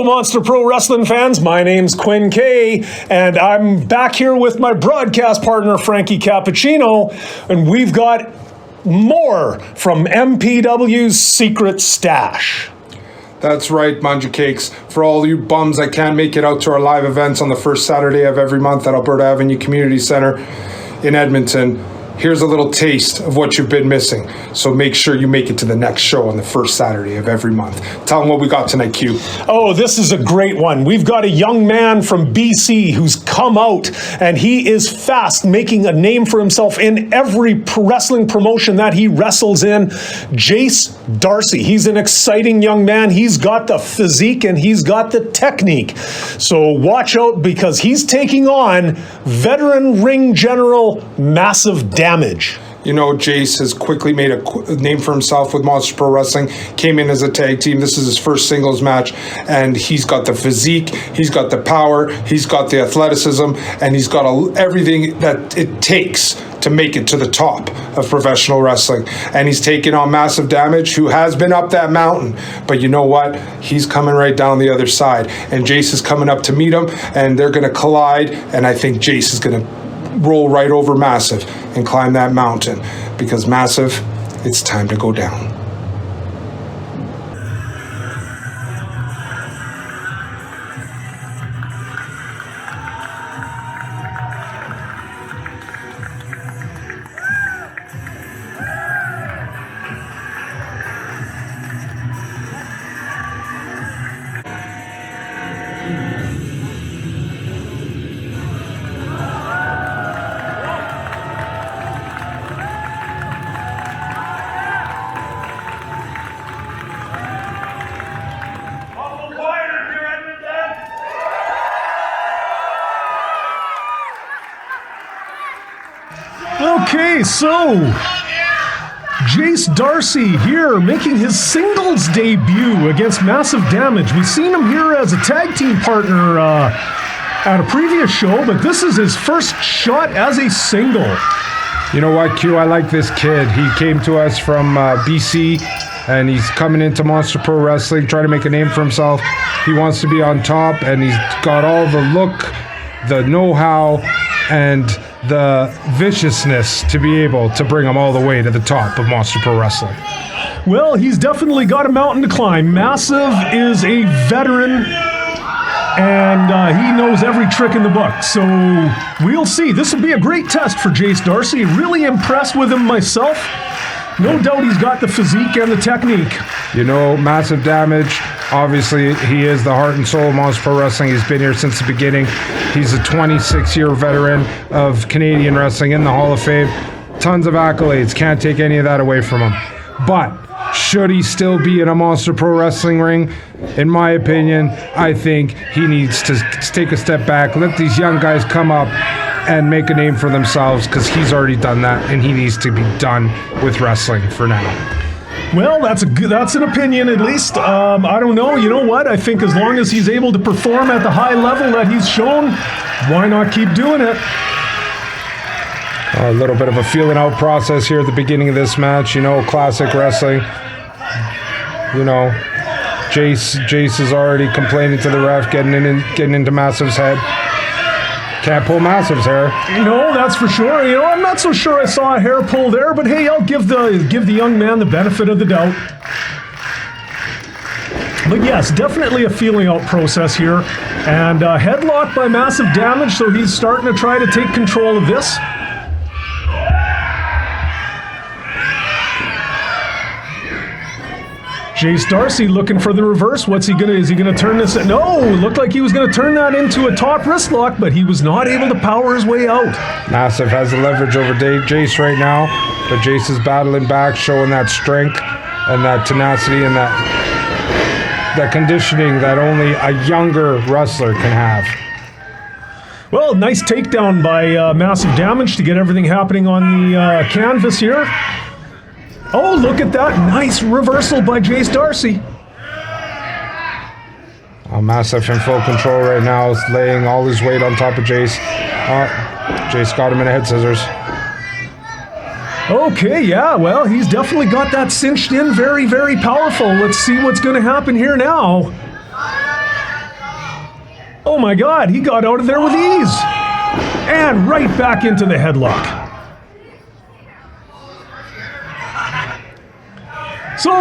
Monster Pro Wrestling fans. My name's Quinn Kay, and I'm back here with my broadcast partner, Frankie Cappuccino, and we've got more from MPW's Secret Stash. That's right, Manja Cakes. For all you bums that can't make it out to our live events on the first Saturday of every month at Alberta Avenue Community Centre in Edmonton, here's a little taste of what you've been missing. So make sure you make it to the next show on the first Saturday of every month. Tell them what we got tonight, Q. Oh, this is a great one. We've got a young man from BC who's come out, and he is fast, making a name for himself in every wrestling promotion that he wrestles in. Jayce D'Arcy. He's an exciting young man. He's got the physique and he's got the technique. So watch out, because he's taking on veteran ring general Massive Damage. You know, Jayce has quickly made a name for himself with Monster Pro Wrestling, came in as a tag team. This is his first singles match, and he's got the physique, he's got the power, he's got the athleticism, and he's got everything that it takes to make it to the top of professional wrestling. And he's taking on Massive Damage, who has been up that mountain. But you know what? He's coming right down the other side. And Jayce is coming up to meet him, and they're going to collide, and I think Jayce is going to roll right over Massive and climb that mountain, because Massive, it's time to go down. Okay, so Jayce D'Arcy here making his singles debut against Massive Damage. We've seen him here as a tag team partner at a previous show, but this is his first shot as a single. You know what, Q? I like this kid. He came to us from BC, and he's coming into Monster Pro Wrestling, trying to make a name for himself. He wants to be on top, and he's got all the look, the know-how, and the viciousness to be able to bring him all the way to the top of Monster Pro Wrestling. Well, he's definitely got a mountain to climb. Massive is a veteran, and he knows every trick in the book. So we'll see. This will be a great test for Jayce D'Arcy. Really impressed with him myself. No doubt he's got the physique and the technique. You know, Massive Damage, obviously he is the heart and soul of Monster Pro Wrestling. He's been here since the beginning. He's a 26-year veteran of Canadian wrestling in the Hall of Fame. Tons of accolades. Can't take any of that away from him. But should he still be in a Monster Pro Wrestling ring? In my opinion, I think he needs to take a step back, let these young guys come up and make a name for themselves, because he's already done that, and he needs to be done with wrestling for now. Well, that's an opinion, at least. I don't know. You know what? I think as long as he's able to perform at the high level that he's shown, why not keep doing it? A little bit of a feeling out process here at the beginning of this match. You know, classic wrestling. You know, Jayce is already complaining to the ref, getting into Massive's head. Can't pull Massive's hair. No, that's for sure. You know, I'm not so sure I saw a hair pull there, but hey, I'll give the young man the benefit of the doubt. But yes, definitely a feeling out process here. And headlock by Massive Damage, so he's starting to try to take control of this. Jayce D'Arcy looking for the reverse. Is he gonna turn this? No, looked like he was gonna turn that into a top wrist lock, but he was not able to power his way out. Massive has the leverage over Jayce right now, but Jayce is battling back, showing that strength and that tenacity and that conditioning that only a younger wrestler can have. Well, nice takedown by Massive Damage to get everything happening on the canvas here. Oh, look at that. Nice reversal by Jayce D'Arcy. Massive in full control right now, is laying all his weight on top of Jayce. Jayce got him in a head scissors. Okay, yeah, well, he's definitely got that cinched in. Very, very powerful. Let's see what's going to happen here now. Oh my God, he got out of there with ease. And right back into the headlock.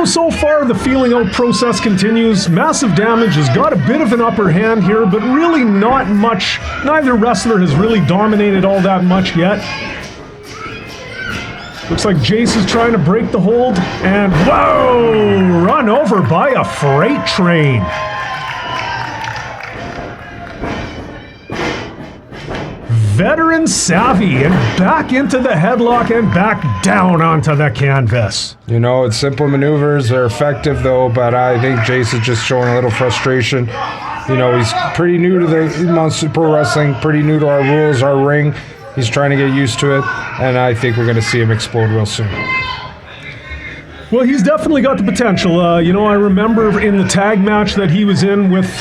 So far, the feeling out process continues. Massive Damage has got a bit of an upper hand here, but really not much. Neither wrestler has really dominated all that much yet. Looks like Jayce is trying to break the hold, and whoa! Run over by a freight train. Veteran savvy, and back into the headlock and back down onto the canvas. You know, it's simple maneuvers. They're effective, though, but I think Jayce is just showing a little frustration. You know, he's pretty new to the Monster Pro Wrestling, pretty new to our rules, our ring. He's trying to get used to it, and I think we're going to see him explode real soon. Well, he's definitely got the potential. You know, I remember in the tag match that he was in with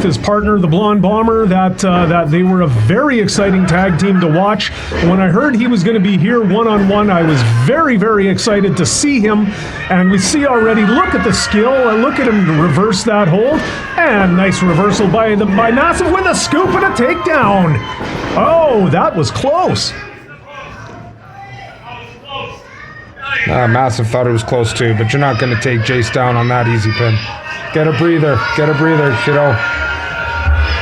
his partner, the Blonde Bomber, that they were a very exciting tag team to watch. When I heard he was going to be here one-on-one, I was very, very excited to see him. And we see already, look at the skill. Look at him reverse that hold. And nice reversal by Massive with a scoop and a takedown. Oh, that was close. Massive thought it was close too, but you're not going to take Jayce down on that easy pin. Get a breather, kiddo.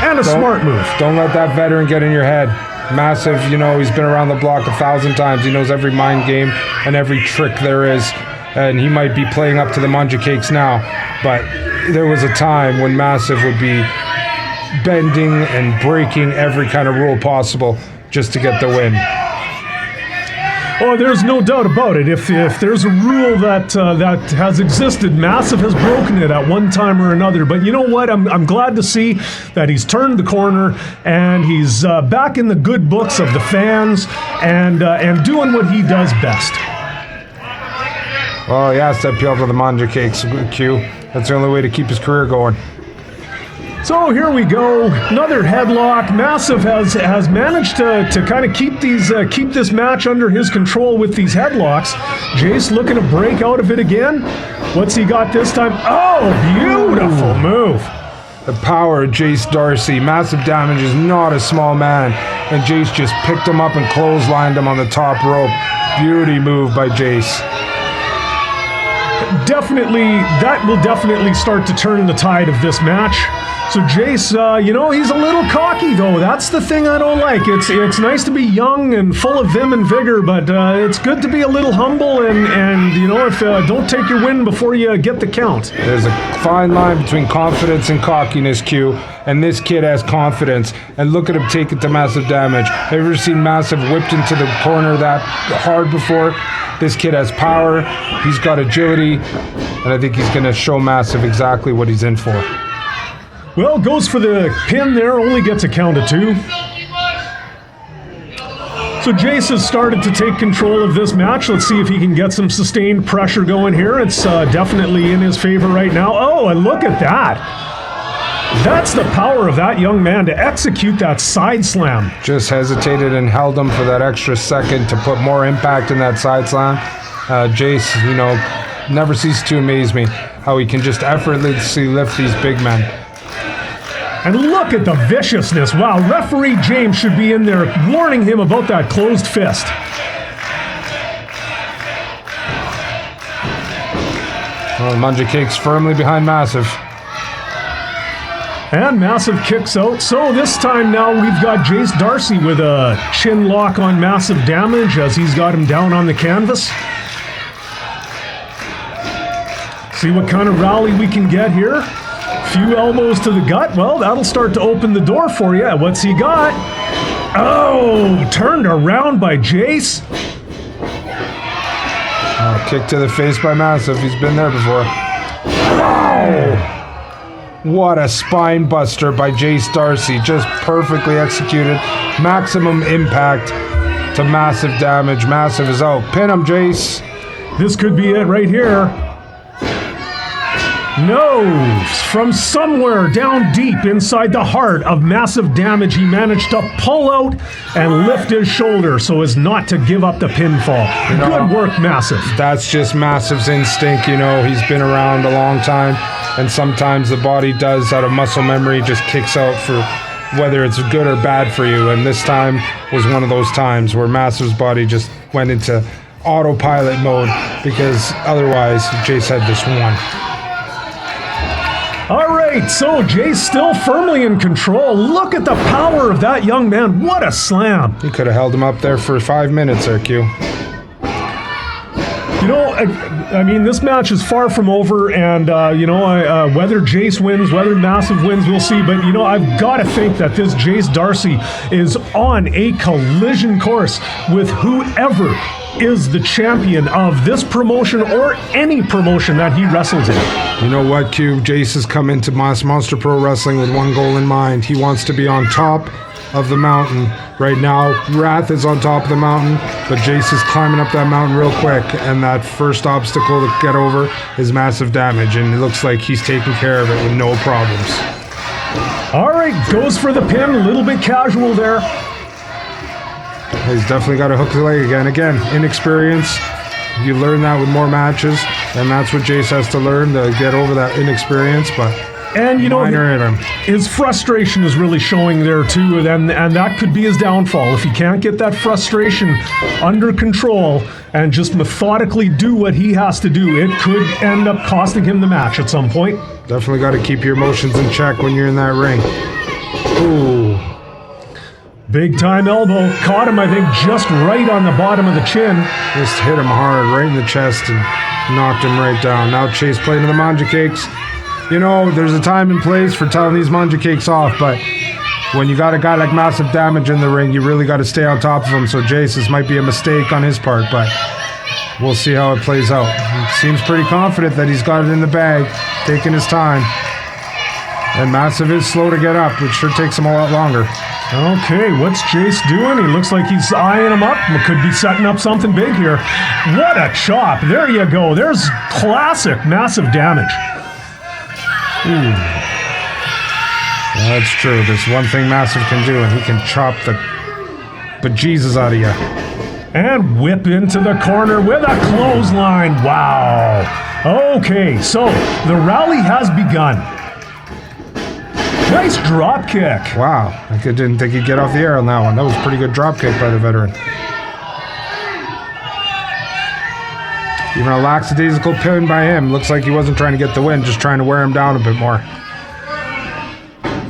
And a smart move. Don't let that veteran get in your head. Massive, you know, he's been around the block 1,000 times. He knows every mind game and every trick there is. And he might be playing up to the Manja Cakes now, but there was a time when Massive would be bending and breaking every kind of rule possible just to get the win. Oh, there's no doubt about it. If there's a rule that has existed, Massive has broken it at one time or another. But you know what? I'm glad to see that he's turned the corner and he's back in the good books of the fans and doing what he does best. Well, he has to appeal to the Manja Cakes, Q. That's the only way to keep his career going. So here we go, another headlock. Massive has managed to kind of keep this match under his control with these headlocks. Jayce looking to break out of it again. What's he got this time? Oh, beautiful move. The power of Jayce D'Arcy. Massive Damage is not a small man, and Jayce just picked him up and clotheslined him on the top rope. Beauty move by Jayce. That will definitely start to turn the tide of this match. So Jayce, you know, he's a little cocky though. That's the thing I don't like. It's nice to be young and full of vim and vigor, but it's good to be a little humble and you know, if don't take your win before you get the count. There's a fine line between confidence and cockiness, Q, and this kid has confidence. And look at him take it to Massive Damage. Have you ever seen Massive whipped into the corner that hard before? This kid has power, he's got agility, and I think he's going to show Massive exactly what he's in for. Well, goes for the pin there, only gets a count of 2. So Jayce has started to take control of this match. Let's see if he can get some sustained pressure going here. It's definitely in his favor right now. Oh, and look at that. That's the power of that young man to execute that side slam. Just hesitated and held him for that extra second to put more impact in that side slam. Jayce, you know, never ceases to amaze me how he can just effortlessly lift these big men. And look at the viciousness. Wow, referee James should be in there warning him about that closed fist. Well, Manja Cakes firmly behind Massive. And Massive kicks out. So this time now we've got Jayce D'Arcy with a chin lock on Massive Damage as he's got him down on the canvas. See what kind of rally we can get here. Few elbows to the gut. Well, that'll start to open the door for you. What's he got? Oh, turned around by Jayce. Oh, kick to the face by Massive. He's been there before. Wow! What a spine buster by Jayce D'Arcy. Just perfectly executed. Maximum impact to Massive Damage. Massive is out. Pin him, Jayce. This could be it right here. No, from somewhere down deep inside the heart of Massive Damage, he managed to pull out and lift his shoulder so as not to give up the pinfall. Good work, Massive. That's just Massive's instinct, you know. He's been around a long time, and sometimes the body does, out of muscle memory, just kicks out for whether it's good or bad for you. And this time was one of those times where Massive's body just went into autopilot mode because otherwise Jayce had just won. All right, so Jayce still firmly in control. Look at the power of that young man. What a slam. He could have held him up there for 5 minutes there, Q. You know, I mean, this match is far from over, and, whether Jayce wins, whether Massive wins, we'll see. But, I've got to think that this Jayce D'Arcy is on a collision course with whoever is the champion of this promotion or any promotion that he wrestles in. You know what, Q? Jayce has come into Monster Pro Wrestling with one goal in mind. He wants to be on top of the mountain. Right now, Wrath is on top of the mountain, but Jayce is climbing up that mountain real quick, and that first obstacle to get over is Massive Damage, and it looks like he's taking care of it with no problems. All right, goes for the pin, a little bit casual there. He's definitely got to hook the leg again. Again, inexperience. You learn that with more matches, and that's what Jayce has to learn to get over that inexperience, but... And, his frustration is really showing there, too, and that could be his downfall. If he can't get that frustration under control and just methodically do what he has to do, it could end up costing him the match at some point. Definitely got to keep your emotions in check when you're in that ring. Ooh. Big time elbow. Caught him, I think, just right on the bottom of the chin. Just hit him hard right in the chest and knocked him right down. Now Chase playing to the manja cakes. There's a time and place for telling these manja cakes off, but when you got a guy like Massive Damage in the ring, you really got to stay on top of him. So Jayce, this might be a mistake on his part, but we'll see how it plays out. He seems pretty confident that he's got it in the bag, taking his time. And Massive is slow to get up, which sure takes him a lot longer. Okay, what's Jayce doing? He looks like he's eyeing him up. Could be setting up something big here. What a chop. There you go. There's classic Massive Damage. That's true. There's one thing Massive can do, and he can chop the bejesus out of you. And whip into the corner with a clothesline. Wow. Okay, so the rally has begun. Nice drop kick. Wow. I didn't think he'd get off the air on that one. That was a pretty good drop kick by the veteran. Even a lackadaisical pin by him. Looks like he wasn't trying to get the win, just trying to wear him down a bit more.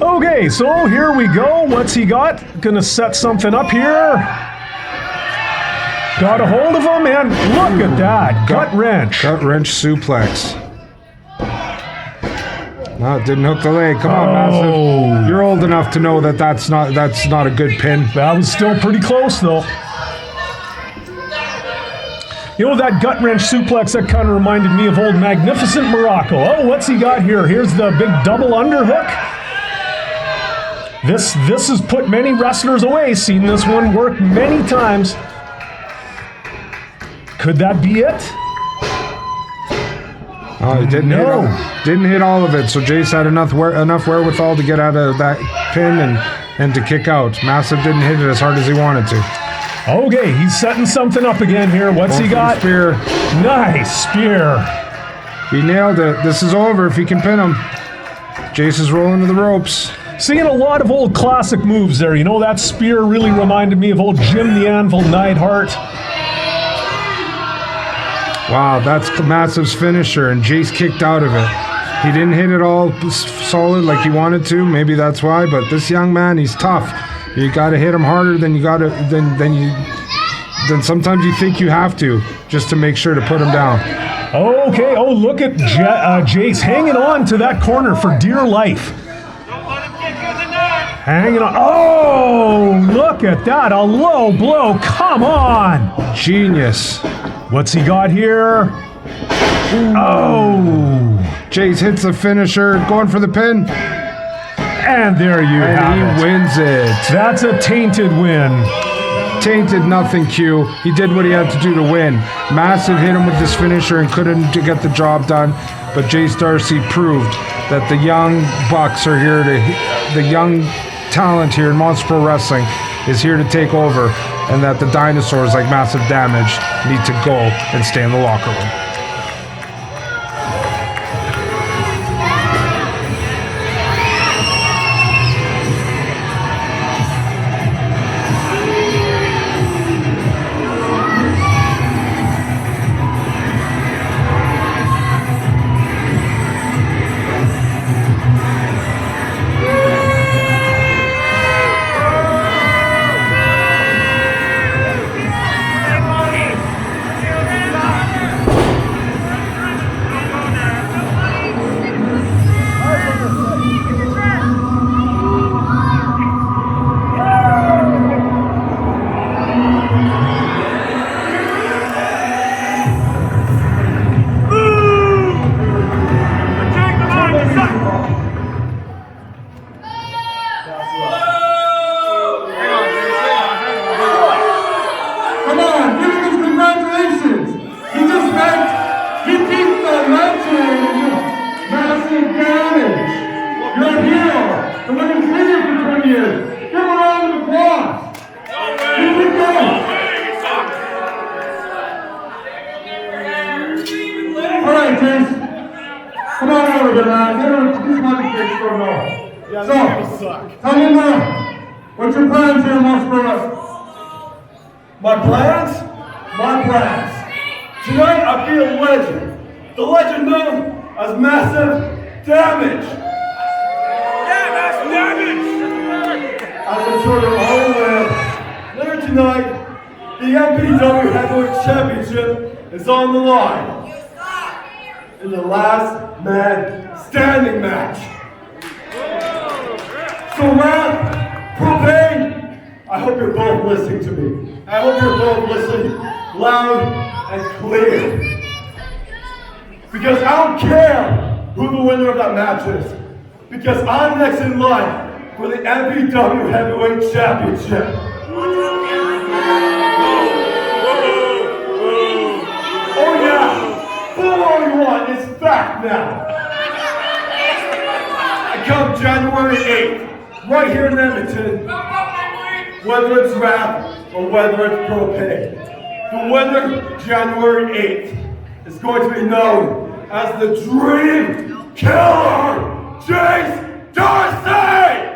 Okay, so here we go. What's he got? Gonna set something up here. Got a hold of him, and look at that. Gut wrench. Gut wrench suplex. No, it didn't hook the leg. Come on, Massive. You're old enough to know that that's not a good pin. That was still pretty close, though. That gut wrench suplex, that kind of reminded me of old Magnificent Morocco. Oh, what's he got here? Here's the big double underhook. This has put many wrestlers away. Seen this one work many times. Could that be it? Oh, it didn't hit all of it. So Jayce had enough wherewithal to get out of that pin and to kick out. Massive didn't hit it as hard as he wanted to. Okay, he's setting something up again here. What's he got? Spear. Nice spear. He nailed it. This is over if he can pin him. Jayce is rolling to the ropes. Seeing a lot of old classic moves there. That spear really reminded me of old Jim the Anvil Neidhart. Wow, that's Massive's finisher, and Jayce kicked out of it. He didn't hit it all solid like he wanted to. Maybe that's why, but this young man, he's tough. You got to hit him harder than than sometimes you think you have to, just to make sure to put him down. Okay, look at Jayce hanging on to that corner for dear life. Hanging on. Oh, look at that. A low blow. Come on. Genius. What's he got here? Ooh. Oh. Jayce hits the finisher, going for the pin. And there you have it. He wins it. That's a tainted win. Tainted nothing, Q. He did what he had to do to win. Massive hit him with this finisher and couldn't get the job done. But Jayce D'Arcy proved that the young bucks are here the young talent here in Monster Pro Wrestling is here to take over, and that the dinosaurs like Massive Damage need to go and stay in the locker room. here. Give him a round of applause. Here we go. All right, Jayce. Come on over here, man. These money kicks don't know. So, tell me now, what's your plans here in Musper? My plans? My plans. Tonight I'll be a legend. The legend known as Massive Damage. Yeah, Massive Damage! As I'm sure you're all aware, later tonight, the MPW Heavyweight Championship is on the line. In the last man standing match. So Rap, Propane, I hope you're both listening to me. I hope you're both listening loud and clear. Because I don't care who the winner of that match is. Because I'm next in line for the MPW Heavyweight Championship. Oh yeah, fool all you want, it's fact now. I come January 8th, right here in Edmonton, whether it's Rap or whether it's Propane. The winner, January 8th, is going to be known as the Dream Killer, Jayce D'Arcy!